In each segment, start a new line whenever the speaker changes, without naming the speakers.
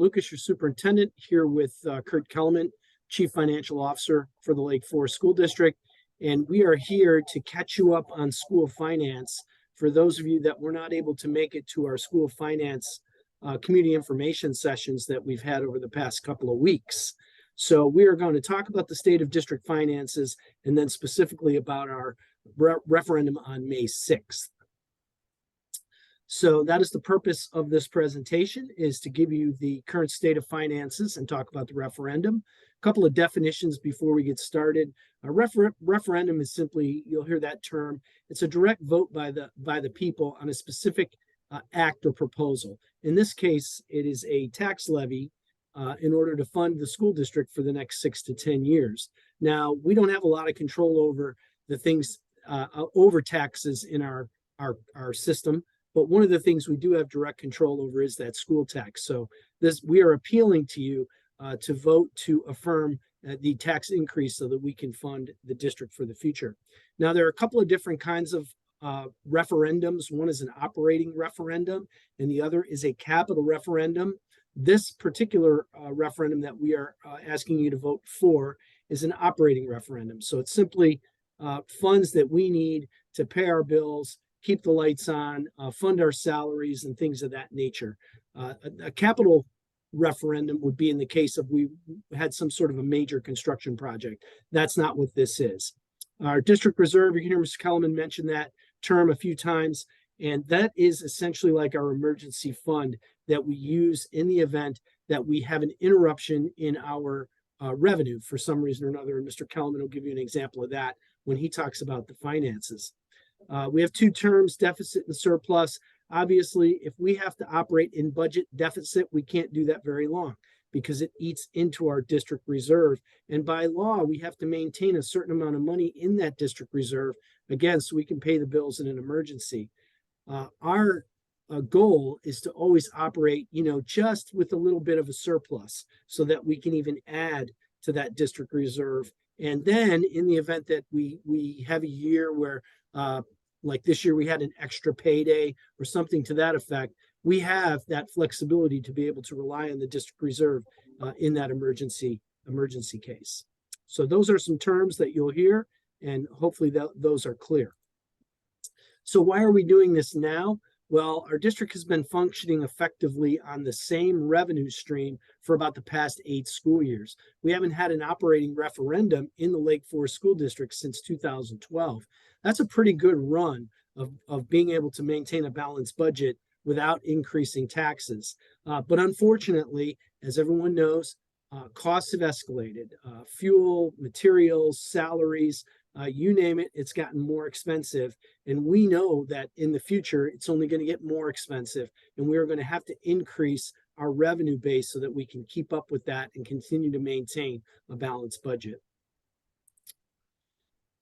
Lucas, your superintendent, here with Kurt Kelemen, Chief Financial Officer for the Lake Forest School District. And we are here to catch you up on school finance. For those of you that were not able to make it to our school finance community information sessions that we've had over the past couple of weeks. So we are going to talk about the state of district finances and then specifically about our referendum on May 6th. So that is the purpose of this presentation, is to give you the current state of finances and talk about the referendum. A couple of definitions before we get started. A referendum is simply, you'll hear that term, it's a direct vote by the people on a specific act or proposal. In this case, it is a tax levy in order to fund the school district for the next 6 to 10 years. Now, we don't have a lot of control over the things, over taxes in our system. But one of the things we do have direct control over is that school tax. So we are appealing to you to vote to affirm the tax increase so that we can fund the district for the future. Now, there are a couple of different kinds of referendums. One is an operating referendum, and the other is a capital referendum. This particular referendum that we are asking you to vote for is an operating referendum. So it's simply funds that we need to pay our bills, keep the lights on, fund our salaries and things of that nature. A capital referendum would be in the case of we had some sort of a major construction project. That's not what this is. Our district reserve, you can hear Mr. Kelemen mention that term a few times, and that is essentially like our emergency fund that we use in the event that we have an interruption in our revenue for some reason or another. And Mr. Kelemen will give you an example of that when he talks about the finances. We have two terms, deficit and surplus. Obviously, if we have to operate in budget deficit, we can't do that very long because it eats into our district reserve. And by law, we have to maintain a certain amount of money in that district reserve, again, so we can pay the bills in an emergency. Our goal is to always operate, just with a little bit of a surplus so that we can even add to that district reserve. And then in the event that we have a year where like this year we had an extra payday or something to that effect, we have that flexibility to be able to rely on the district reserve in that emergency case. So those are some terms that you'll hear, and hopefully those are clear. So why are we doing this now? Well, our district has been functioning effectively on the same revenue stream for about the past 8 school years. We haven't had an operating referendum in the Lake Forest School District since 2012. That's a pretty good run of being able to maintain a balanced budget without increasing taxes. But unfortunately, as everyone knows, costs have escalated. Fuel, materials, salaries, you name it, it's gotten more expensive. And we know that in the future, it's only going to get more expensive. And we're going to have to increase our revenue base so that we can keep up with that and continue to maintain a balanced budget.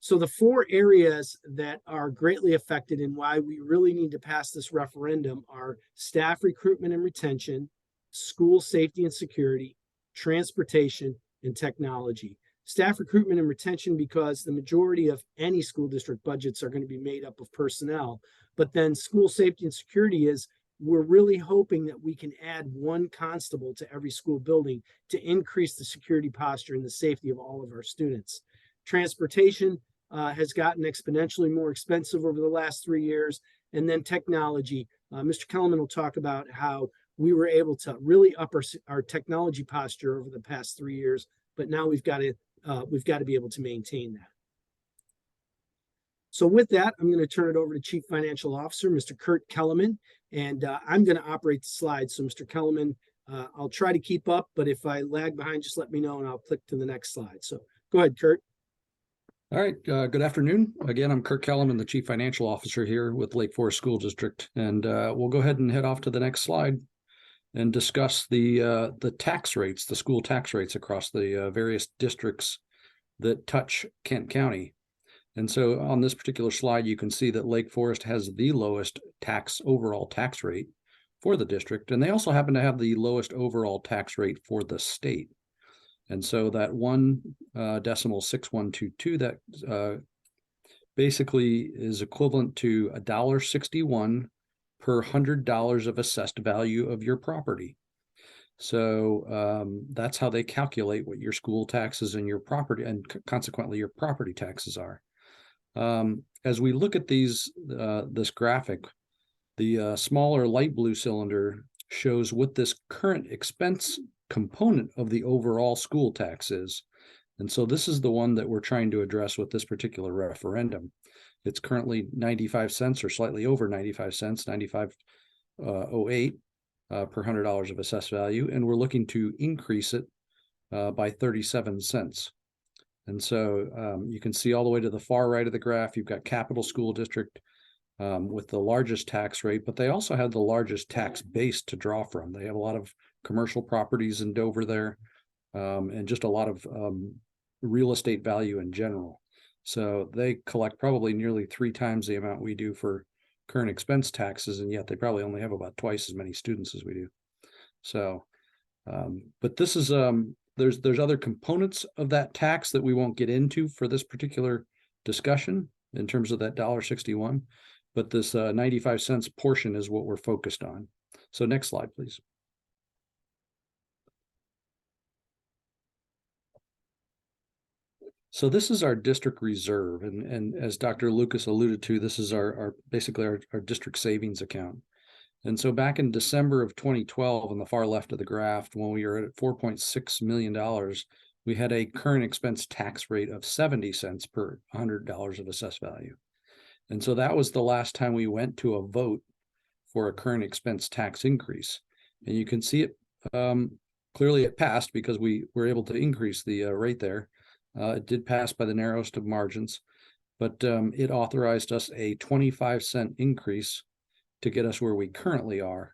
So the 4 areas that are greatly affected and why we really need to pass this referendum are staff recruitment and retention, school safety and security, transportation, and technology. Staff recruitment and retention, because the majority of any school district budgets are going to be made up of personnel. But then school safety and security is, we're really hoping that we can add 1 constable to every school building to increase the security posture and the safety of all of our students. Transportation has gotten exponentially more expensive over the last 3 years. And then technology. Mr. Kelemen will talk about how we were able to really up our technology posture over the past 3 years, but now we've got to be able to maintain that. So with that, I'm going to turn it over to Chief Financial Officer, Mr. Kurt Kelemen, and I'm going to operate the slides. So Mr. Kelemen, I'll try to keep up, but if I lag behind, just let me know and I'll click to the next slide. So go ahead, Kurt.
All right. Good afternoon. Again, I'm Kurt Kelemen, the Chief Financial Officer here with Lake Forest School District. And we'll go ahead and head off to the next slide and discuss the tax rates, the school tax rates across the various districts that touch Kent County. And so on this particular slide, you can see that Lake Forest has the lowest overall tax rate for the district. And they also happen to have the lowest overall tax rate for the state. And so that 1.6122, that basically is equivalent to $1.61 per $100 of assessed value of your property. So that's how they calculate what your school taxes and your property, and consequently your property taxes are. As we look at this graphic, the smaller light blue cylinder shows what this current expense component of the overall school tax is. And so this is the one that we're trying to address with this particular referendum. It's currently 95 cents or slightly over 95 cents, 95.08 per $100 of assessed value, and we're looking to increase it by 37 cents. And so you can see all the way to the far right of the graph, you've got Capital School District with the largest tax rate, but they also have the largest tax base to draw from. They have a lot of commercial properties in Dover there, and just a lot of real estate value in general. So they collect probably nearly 3 times the amount we do for current expense taxes, and yet they probably only have about twice as many students as we do. So, but this is there's other components of that tax that we won't get into for this particular discussion in terms of that $1.61, but this 95 cents portion is what we're focused on. So next slide, please. So this is our district reserve, and as Dr. Lucas alluded to, this is our basically our district savings account. And so back in December of 2012, on the far left of the graph, when we were at $4.6 million, we had a current expense tax rate of 70 cents per $100 of assessed value. And so that was the last time we went to a vote for a current expense tax increase. And you can see it clearly it passed because we were able to increase the rate there. It did pass by the narrowest of margins, but it authorized us a 25-cent increase to get us where we currently are.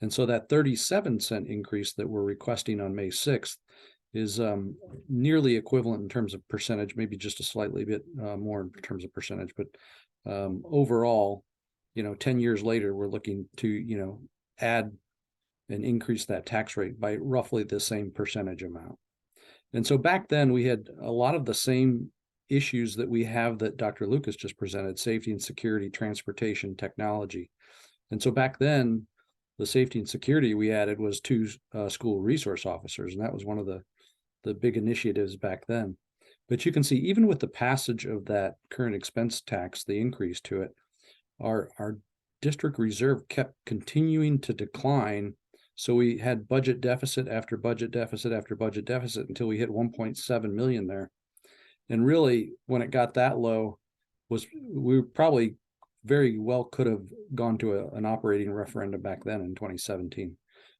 And so that 37-cent increase that we're requesting on May 6th is nearly equivalent in terms of percentage, maybe just a slightly bit more in terms of percentage. But overall, 10 years later, we're looking to, add and increase that tax rate by roughly the same percentage amount. And so back then we had a lot of the same issues that we have that Dr. Lucas just presented: safety and security, transportation, technology. And so back then, the safety and security we added was 2 school resource officers, and that was one of the big initiatives back then. But you can see, even with the passage of that current expense tax, the increase to it, our district reserve kept continuing to decline. So we had budget deficit after budget deficit after budget deficit until we hit 1.7 million there. And really, when it got that low, we probably very well could have gone to an operating referendum back then in 2017.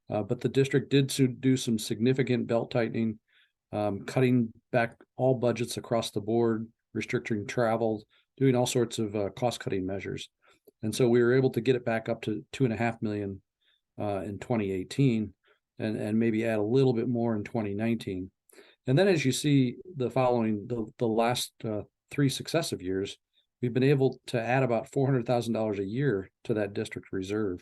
But the district did do some significant belt tightening, cutting back all budgets across the board, restricting travel, doing all sorts of cost-cutting measures. And so we were able to get it back up to 2.5 million in 2018, and maybe add a little bit more in 2019. And then, as you see, the last 3 successive years, we've been able to add about $400,000 a year to that district reserve.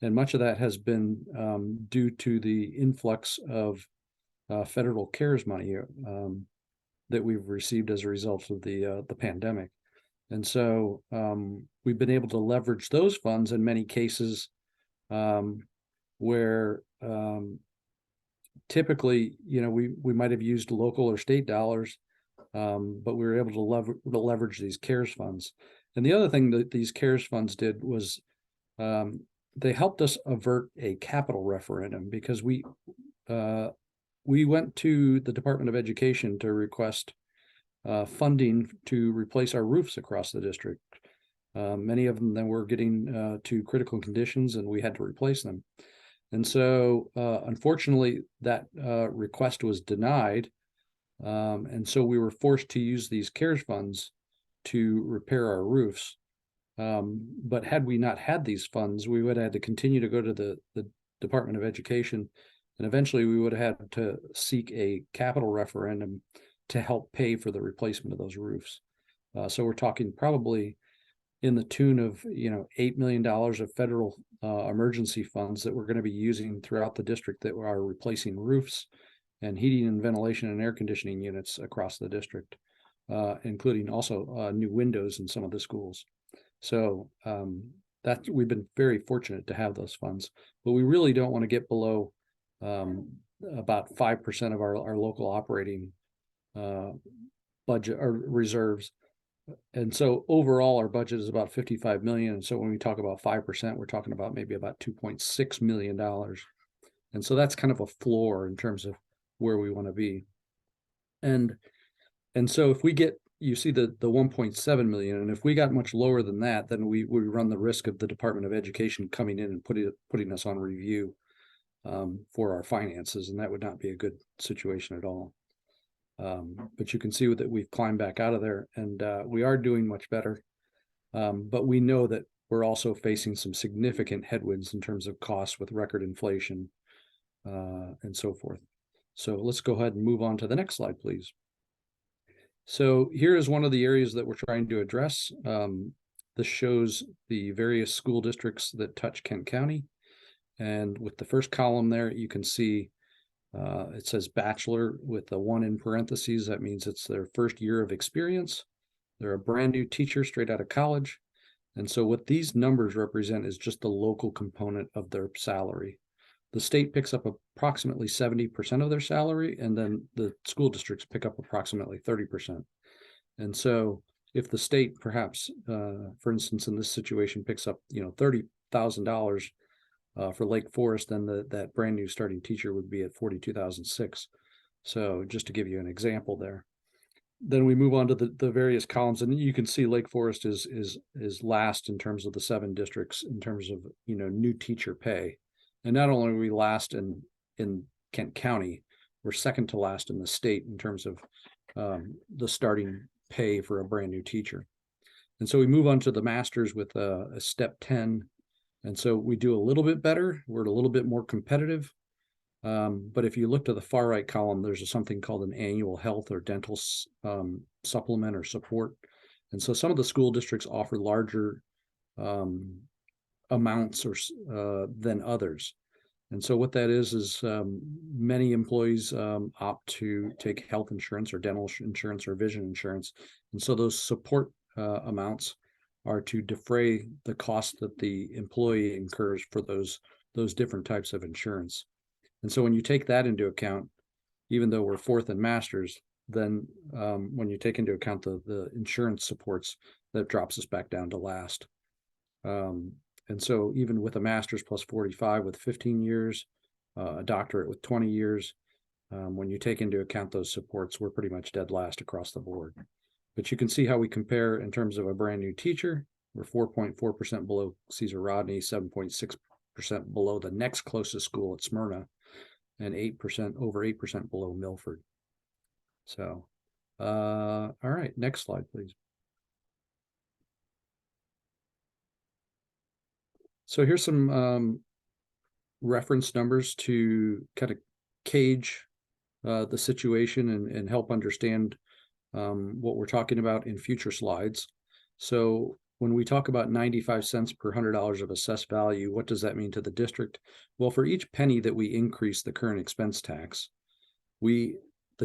And much of that has been due to the influx of federal CARES money that we've received as a result of the pandemic. And so we've been able to leverage those funds in many cases where typically, we might have used local or state dollars, but we were able to leverage these CARES funds. And the other thing that these CARES funds did was they helped us avert a capital referendum, because we went to the Department of Education to request funding to replace our roofs across the district. Many of them then were getting to critical conditions, and we had to replace them. And so, unfortunately, that request was denied. And so we were forced to use these CARES funds to repair our roofs. But had we not had these funds, we would have had to continue to go to the Department of Education, and eventually we would have had to seek a capital referendum to help pay for the replacement of those roofs. So we're talking probably in the tune of $8 million of federal emergency funds that we're going to be using throughout the district, that are replacing roofs and heating and ventilation and air conditioning units across the district, including also new windows in some of the schools. So that we've been very fortunate to have those funds, but we really don't want to get below about 5% of our local operating budget or reserves. And so overall, our budget is about 55 million. And so when we talk about 5%, we're talking about maybe about $2.6 million. And so that's kind of a floor in terms of where we want to be. And so if we get, you see the 1.7 million, and if we got much lower than that, then we run the risk of the Department of Education coming in and putting us on review for our finances, and that would not be a good situation at all. But you can see that we've climbed back out of there, and we are doing much better. But we know that we're also facing some significant headwinds in terms of costs with record inflation and so forth. So let's go ahead and move on to the next slide, please. So here is one of the areas that we're trying to address. This shows the various school districts that touch Kent County. And with the first column there, you can see it says bachelor with the 1 in parentheses. That means it's their first year of experience. They're a brand new teacher straight out of college. And so what these numbers represent is just the local component of their salary. The state picks up approximately 70% of their salary, and then the school districts pick up approximately 30%. And so if the state perhaps, for instance, in this situation picks up, $30,000 for Lake Forest, then that brand new starting teacher would be at $42,600. So just to give you an example there. Then we move on to the various columns, and you can see Lake Forest is last in terms of the 7 districts in terms of new teacher pay. And not only are we last in Kent County, we're second to last in the state in terms of the starting pay for a brand new teacher. And so we move on to the masters with a step 10. And so we do a little bit better. We're a little bit more competitive. But if you look to the far right column, there's something called an annual health or dental supplement or support. And so some of the school districts offer larger amounts than others. And so what that is many employees opt to take health insurance or dental insurance or vision insurance. And so those support amounts are to defray the cost that the employee incurs for those different types of insurance. And so when you take that into account, even though we're 4th in masters, then when you take into account the insurance supports, that drops us back down to last. And so even with a master's plus 45 with 15 years, a doctorate with 20 years, when you take into account those supports, we're pretty much dead last across the board. But you can see how we compare in terms of a brand new teacher. We're 4.4% below Cesar Rodney, 7.6% below the next closest school at Smyrna, and over 8% below Milford. So, all right, next slide, please. So here's some reference numbers to kind of gauge the situation and help understand what we're talking about in future slides. So when we talk about 95 cents per $100 of assessed value, what does that mean to the district? Well, for each penny that we increase the current expense tax, the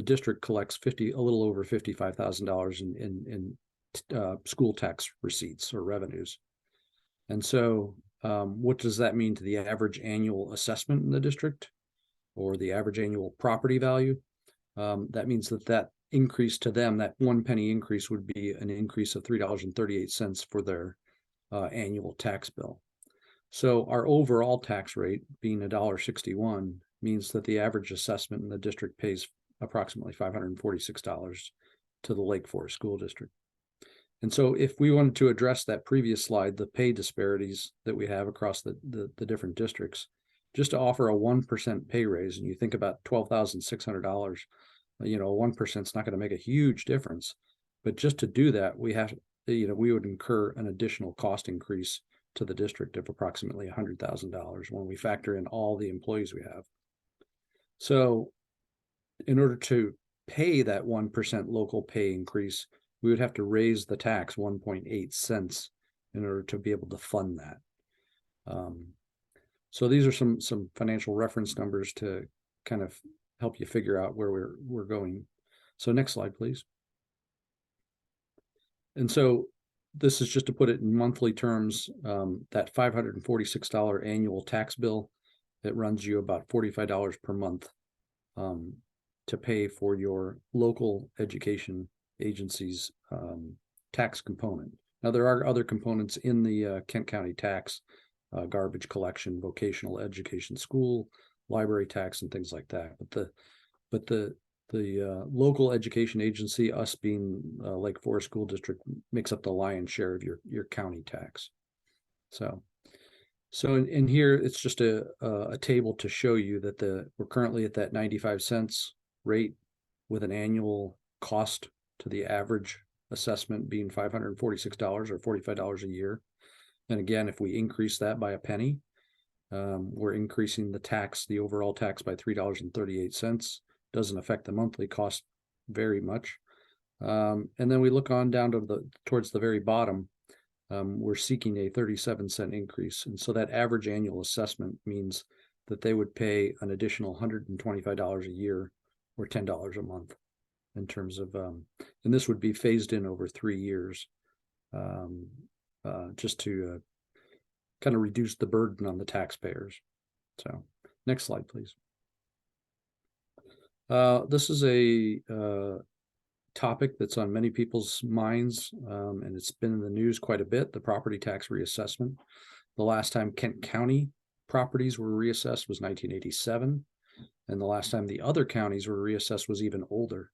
district collects a little over $55,000 in school tax receipts or revenues. And so what does that mean to the average annual assessment in the district or the average annual property value? That means that increase to them, that 1 penny increase would be an increase of $3.38 for their annual tax bill. So our overall tax rate being $1.61 means that the average assessment in the district pays approximately $546 to the Lake Forest School District. And so if we wanted to address that previous slide, the pay disparities that we have across the different districts, just to offer a 1% pay raise, and you think about $12,600, 1% is not going to make a huge difference. But just to do that, we would incur an additional cost increase to the district of approximately $100,000 when we factor in all the employees we have. So in order to pay that 1% local pay increase, we would have to raise the tax 1.8 cents in order to be able to fund that. So these are some financial reference numbers to kind of help you figure out where we're going. So next slide, please. And so this is just to put it in monthly terms, that $546 annual tax bill it runs you about $45 per month to pay for your local education agency's tax component. Now, there are other components in the Kent County tax, garbage collection, vocational education, school, library tax, and things like that. But the local education agency, us being Lake Forest School District, makes up the lion's share of your county tax. So in here, it's just a table to show you that we're currently at that 95 cents rate with an annual cost to the average assessment being $546 or $45 a year. And again, if we increase that by a penny, we're increasing the overall tax by $3.38. Doesn't affect the monthly cost very much. And then we look on down to towards the very bottom. We're seeking a 37-cent increase. And so that average annual assessment means that they would pay an additional $125 a year or $10 a month in terms of, and this would be phased in over 3 years, just to kind of reduce the burden on the taxpayers. So next slide, please. This is a topic that's on many people's minds, and it's been in the news quite a bit, the property tax reassessment. The last time Kent County properties were reassessed was 1987, and the last time the other counties were reassessed was even older.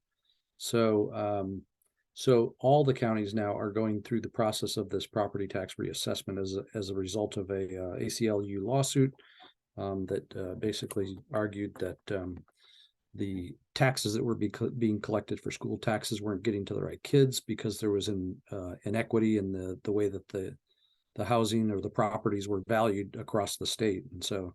So all the counties now are going through the process of this property tax reassessment as a result of a ACLU lawsuit that basically argued that the taxes that were being collected for school taxes weren't getting to the right kids because there was an inequity in the way that the housing or the properties were valued across the state. And so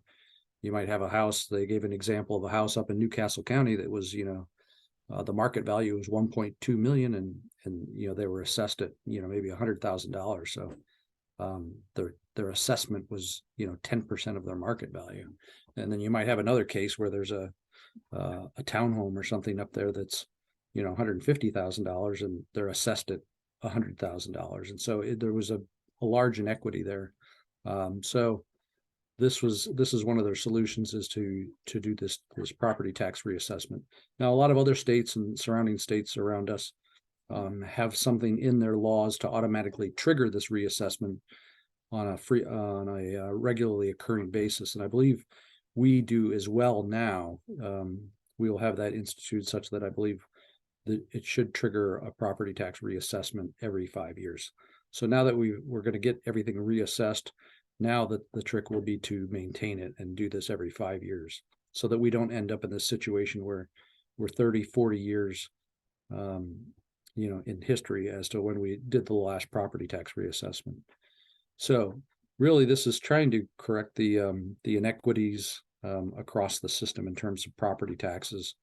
you might have a house, they gave an example of a house up in Newcastle County that was, the market value was 1.2 million and they were assessed at, maybe $100,000. So their assessment was, 10% of their market value. And then you might have another case where there's a townhome or something up there that's, $150,000 and they're assessed at $100,000. And so there was a large inequity there. So this is one of their solutions, is to do this property tax reassessment. Now, a lot of other states and surrounding states around us have something in their laws to automatically trigger this reassessment on a regularly occurring basis, and I believe we do as well now. We will have that instituted such that I believe that it should trigger a property tax reassessment every 5 years. So now that we're going to get everything reassessed, now that the trick will be to maintain it and do this every 5 years so that we don't end up in this situation where we're 30, 40 years, in history as to when we did the last property tax reassessment. So really, this is trying to correct the inequities across the system in terms of property taxes.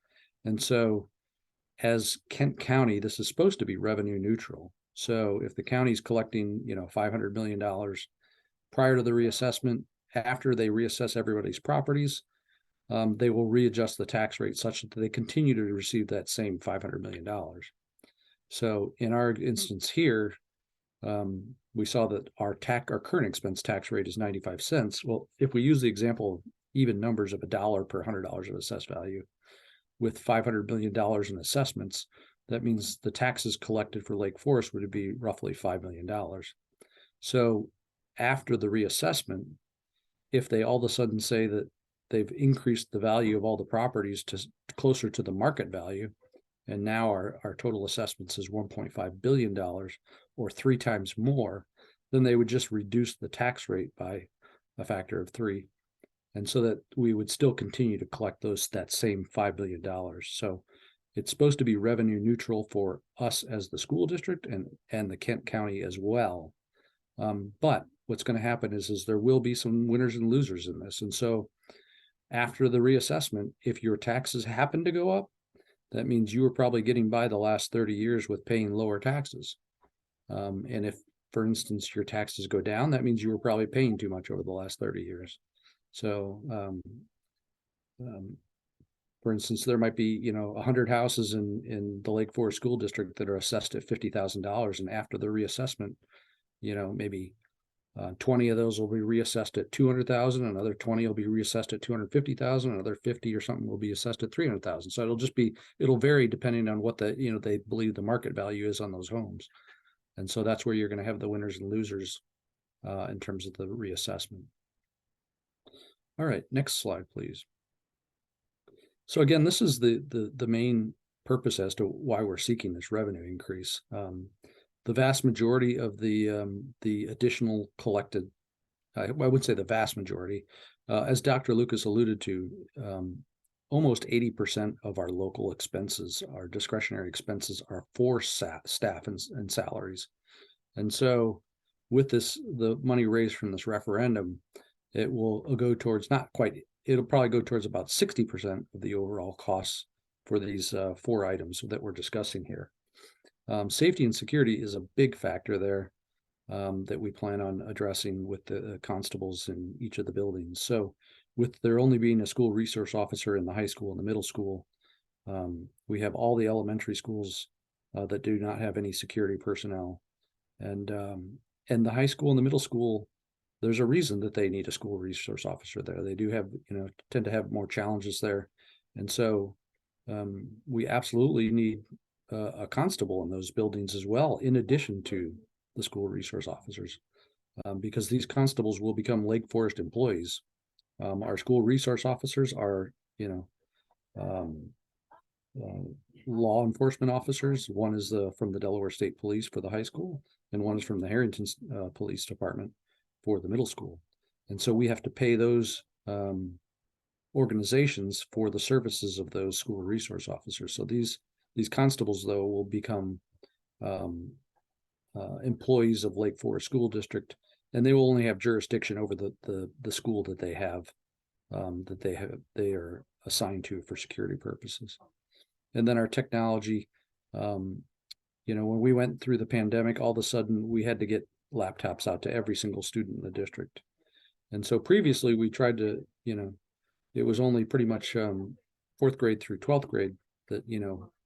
And so as Kent County, this is supposed to be revenue neutral. So if the county's collecting, $500 million prior to the reassessment, after they reassess everybody's properties, they will readjust the tax rate such that they continue to receive that same $500 million. So in our instance here, we saw that our current expense tax rate is 95 cents. Well, if we use the example of even numbers of $1 per $100 of assessed value with $500 million in assessments, that means the taxes collected for Lake Forest would be roughly $5 million. So after the reassessment, if they all of a sudden say that they've increased the value of all the properties to closer to the market value, and now our total assessments is $1.5 billion or 3 times more, then they would just reduce the tax rate by a factor of 3. And so that we would still continue to collect that same $5 billion. So it's supposed to be revenue neutral for us as the school district and the Kent County as well. But what's going to happen is there will be some winners and losers in this. And so after the reassessment, if your taxes happen to go up, that means you were probably getting by the last 30 years with paying lower taxes. And if, for instance, your taxes go down, that means you were probably paying too much over the last 30 years. So, for instance, there might be, 100 houses in the Lake Forest School District that are assessed at $50,000. And after the reassessment, maybe 20 of those will be reassessed at 200,000. Another 20 will be reassessed at 250,000. Another 50 or something will be assessed at 300,000. So it'll vary depending on what they believe the market value is on those homes. And so that's where you're going to have the winners and losers in terms of the reassessment. All right, next slide, please. So again, this is the main purpose as to why we're seeking this revenue increase. The vast majority of the additional collected, I would say the vast majority, as Dr. Lucas alluded to, almost 80% of our local expenses, our discretionary expenses, are for staff and salaries. And so with the money raised from this referendum, it will go towards it'll probably go towards about 60% of the overall costs for these 4 items that we're discussing here. Safety and security is a big factor there that we plan on addressing with the constables in each of the buildings. So with there only being a school resource officer in the high school and the middle school, we have all the elementary schools that do not have any security personnel. And the high school and the middle school, there's a reason that they need a school resource officer there. They do have, tend to have more challenges there. And so we absolutely need a constable in those buildings as well, in addition to the school resource officers, because these constables will become Lake Forest employees. Our school resource officers are, law enforcement officers. One is from the Delaware State Police for the high school, and one is from the Harrington Police Department for the middle school. And so we have to pay those organizations for the services of those school resource officers. So these constables, though, will become employees of Lake Forest School District, and they will only have jurisdiction over the school that they have, they are assigned to for security purposes. And then our technology, when we went through the pandemic, all of a sudden we had to get laptops out to every single student in the district. And so previously we tried to, it was only pretty much 4th grade through 12th grade that,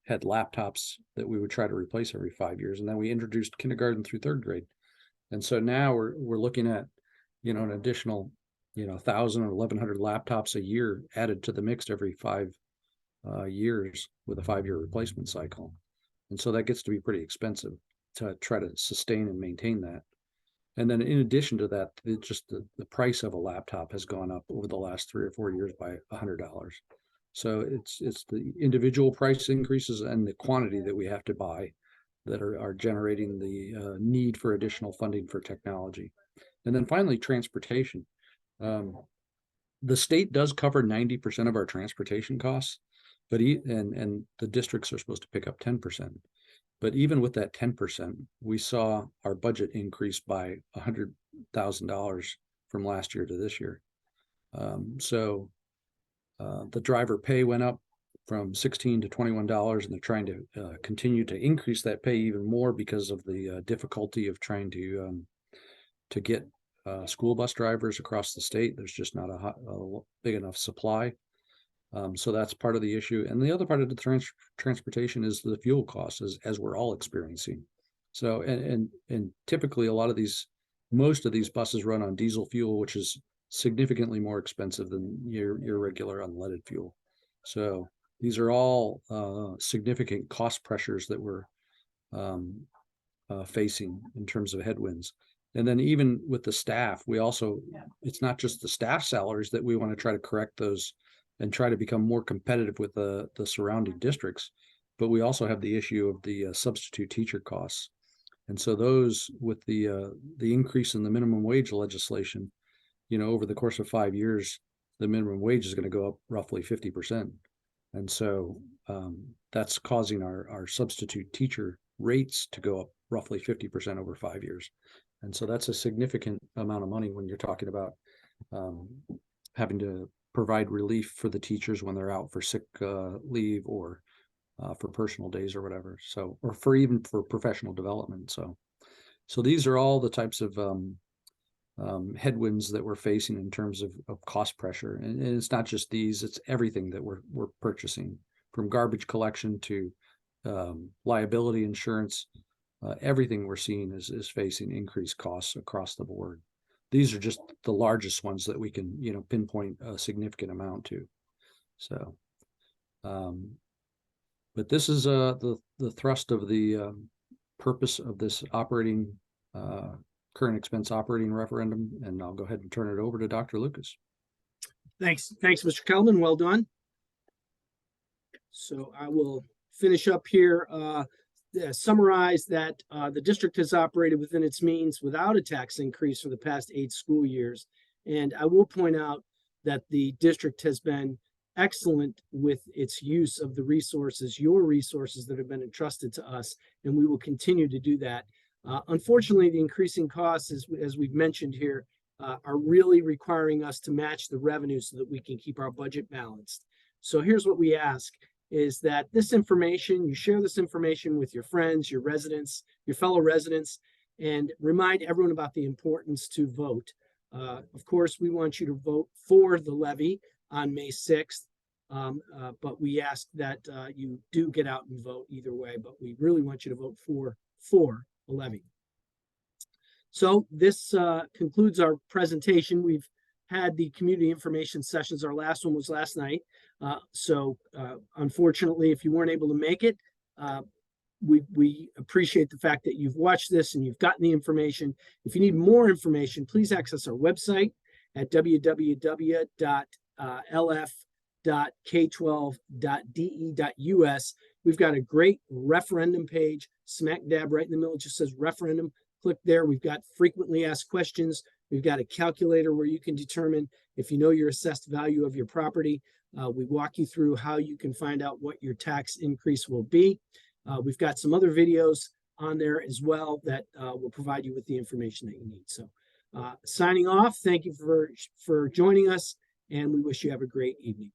had laptops that we would try to replace every 5 years. And then we introduced kindergarten through 3rd grade. And so now we're looking at, an additional, 1,000 or 1,100 laptops a year added to the mix every 5 years with a 5-year replacement cycle. And so that gets to be pretty expensive to try to sustain and maintain that. And then in addition to that, the price of a laptop has gone up over the last 3 or 4 years by $100. So it's the individual price increases and the quantity that we have to buy that are generating the need for additional funding for technology. And then finally, transportation. The state does cover 90% of our transportation costs, but and the districts are supposed to pick up 10%. But even with that 10%, we saw our budget increase by $100,000 from last year to this year. So the driver pay went up from $16 to $21, and they're trying to continue to increase that pay even more because of the difficulty of trying to get school bus drivers across the state. There's just not a big enough supply. So that's part of the issue. And the other part of the transportation is the fuel costs, as we're all experiencing. So, and typically most of these buses run on diesel fuel, which is significantly more expensive than your regular unleaded fuel. So these are all significant cost pressures that we're facing in terms of headwinds. And then even with the staff, it's not just the staff salaries that we want to try to correct those and try to become more competitive with the surrounding districts, but we also have the issue of the substitute teacher costs. And so those, with the increase in the minimum wage legislation, over the course of 5 years, the minimum wage is going to go up roughly 50%. And so that's causing our substitute teacher rates to go up roughly 50% over 5 years. And so that's a significant amount of money when you're talking about having to provide relief for the teachers when they're out for sick leave or for personal days or whatever. So, or even for professional development. So these are all the types of headwinds that we're facing in terms of cost pressure. And it's not just these, it's everything that we're purchasing, from garbage collection to liability insurance. Everything we're seeing is facing increased costs across the board. these are just the largest ones that we can, you know, pinpoint a significant amount to. So, but this is the thrust of the purpose of this operating current expense operating referendum, and I'll go ahead and turn it over to Dr. Lucas.
Thanks, Mr. Kelemen. Well done. So I will finish up here. Summarize that the district has operated within its means without a tax increase for the past 8 school years. And I will point out that the district has been excellent with its use of the resources, your resources that have been entrusted to us, and we will continue to do that. Unfortunately, the increasing costs, as we've mentioned here, are really requiring us to match the revenue so that we can keep our budget balanced. So here's what we ask, is that this information, you share this information with your friends, your residents, your fellow residents, and remind everyone about the importance to vote. Of course, we want you to vote for the levy on May 6th, but we ask that you do get out and vote either way, but we really want you to vote for the levy. So this concludes our presentation. We've had the community information sessions. Our last one was last night. Unfortunately, if you weren't able to make it, we appreciate the fact that you've watched this and you've gotten the information. If you need more information, please access our website at www.lf.k12.de.us. We've got a great referendum page, smack dab right in the middle. It just says referendum. Click there. We've got frequently asked questions. We've got a calculator where you can determine if you know your assessed value of your property. We walk you through how you can find out what your tax increase will be. We've got some other videos on there as well that will provide you with the information that you need. So signing off, thank you for joining us, and we wish you have a great evening.